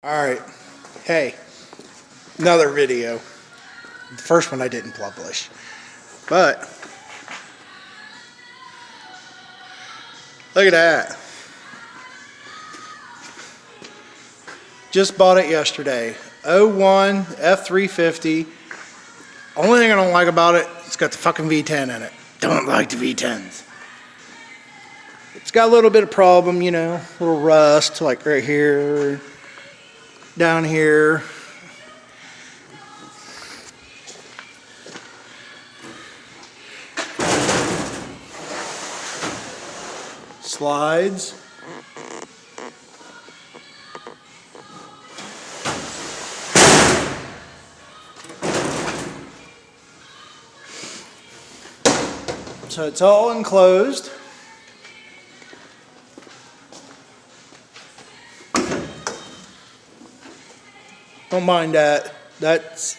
Alright, hey, another video. The first one I didn't publish, but look at that. Just bought it yesterday. 01 F350. Only thing I don't like about it, it's got the fucking V10 in it. Don't like the V10s. It's got a little bit of problem, you know, a little rust, like right here, down here. Slides. So it's all enclosed. Don't mind that. That's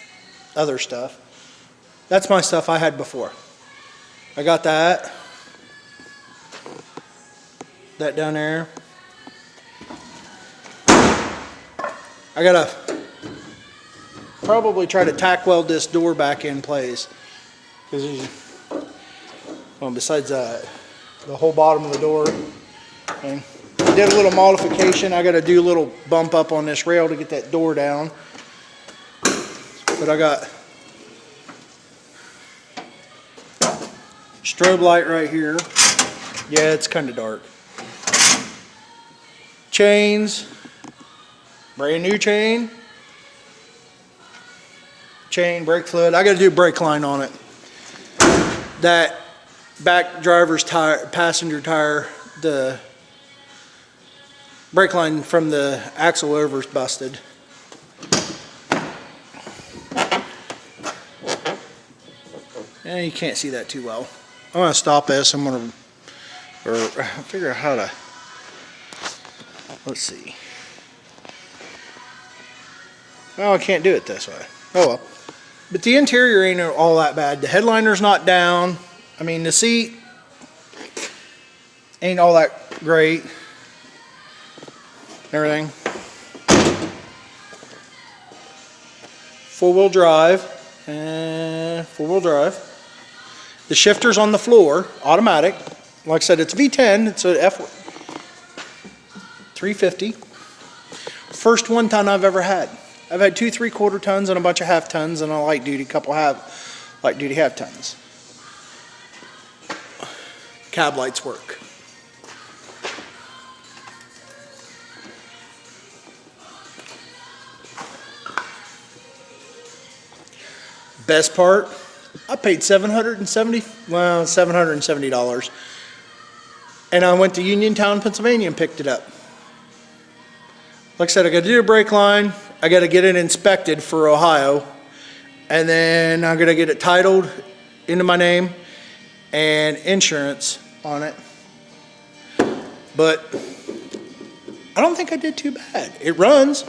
other stuff. That's my stuff I had before. I got that. That down there. I gotta probably try to tack weld this door back in place. Because, well, besides that, the whole bottom of the door. And did a little modification. I gotta do a little bump up on this rail to get that door down. But I got strobe light right here. Yeah, it's kind of dark. Chains, brand new chain, brake fluid. I got to do brake line on it. That back driver's tire, passenger tire, the brake line from the axle over is busted. And you can't see that too well. I'm gonna stop this. I'm gonna figure out how to. Let's see. Well, I can't do it this way. Oh well. But the interior ain't all that bad. The headliner's not down. I mean, the seat ain't all that great. Everything. Four-wheel drive. Four-wheel drive. The shifter's on the floor, automatic. Like I said, it's V10. It's a F350. First 1 ton I've ever had. I've had 2 3/4 tons and a bunch of half tons and a light duty, couple light duty half tons. Cab lights work. Best part, I paid $770, and I went to Uniontown, Pennsylvania, and picked it up. Like I said, I got to do a brake line. I got to get it inspected for Ohio, and then I'm gonna get it titled into my name and insurance on it. But I don't think I did too bad. It runs.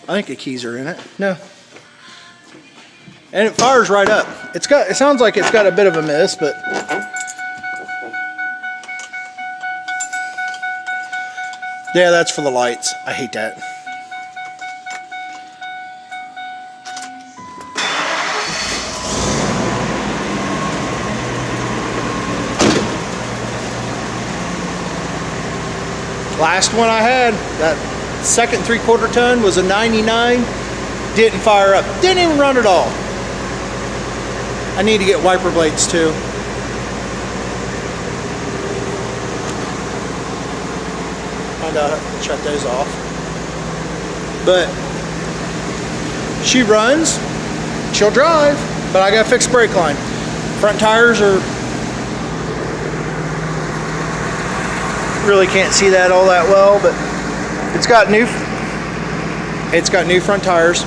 I think the keys are in it. No. And it fires right up. It sounds like it's got a bit of a miss, but yeah, that's for the lights. I hate that. Last one I had, that second 3/4 ton, was a 99. Didn't fire up. Didn't even run at all. I need to get wiper blades too. Find out how to shut those off. But she runs, she'll drive, but I gotta fix brake line. Front tires are, really can't see that all that well, but it's got new front tires.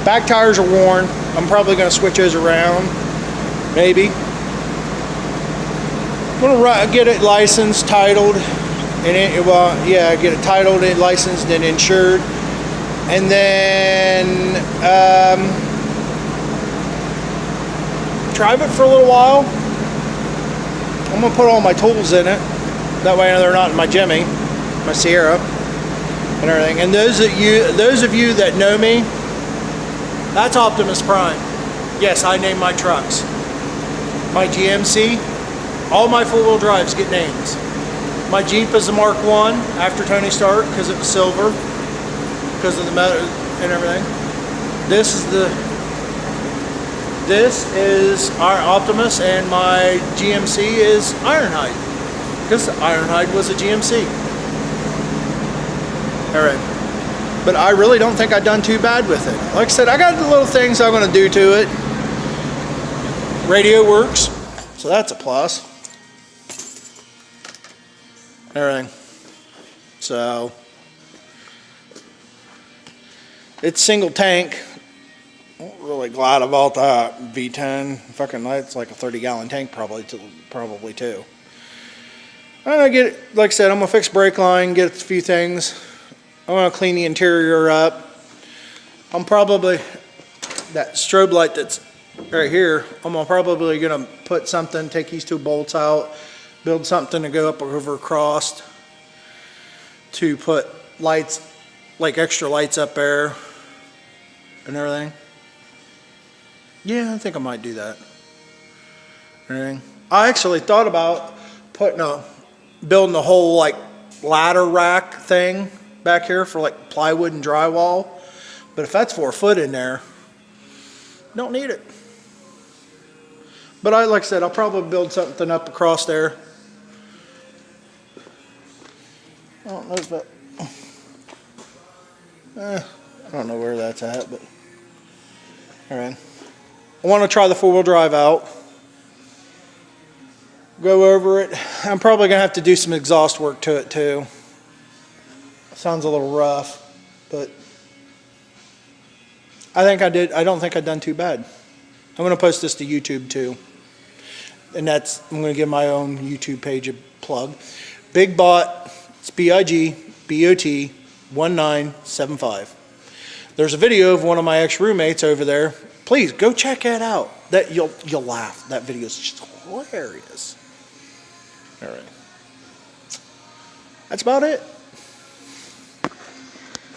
Back tires are worn. I'm probably going to switch those around, maybe. I'm going to get it licensed, titled, and get it titled and licensed and insured, and then drive it for a little while. I'm going to put all my tools in it. That way they're not in my Jimmy, my Sierra. and everything. And those of you that know me, that's Optimus Prime. Yes, I name my trucks. My GMC, all my four-wheel drives get names. My Jeep is the Mark I after Tony Stark because it was silver, because of the metal and everything. This is our Optimus, and my GMC is Ironhide because Ironhide was a GMC. All right, but I really don't think I've done too bad with it. Like I said, I got the little things I'm going to do to it. Radio works, so that's a plus. Everything. So it's single tank. I'm really glad about that. V10, fucking, it's like a 30-gallon tank probably too. I'm gonna get, like I said, I'm gonna fix brake line, get a few things. I'm gonna clean the interior up. I'm probably, that strobe light that's right here, I'm probably gonna put something, take these two bolts out, build something to go up over across to put lights, like extra lights up there and everything. Yeah, I think I might do that. Everything. I actually thought about building a whole like ladder rack thing back here for like plywood and drywall. But if that's 4 foot in there, don't need it. But like I said, I'll probably build something up across there. I don't know if that, I don't know where that's at, but all right. I want to try the 4-wheel drive out. Go over it. I'm probably going to have to do some exhaust work to it too. Sounds a little rough, but I don't think I've done too bad. I'm going to post this to YouTube too. And I'm going to give my own YouTube page a plug. Big Bot, it's BIGBOT 1975. There's a video of one of my ex-roommates over there. Please go check that out. That you'll laugh. That video is just hilarious. All right. That's about it.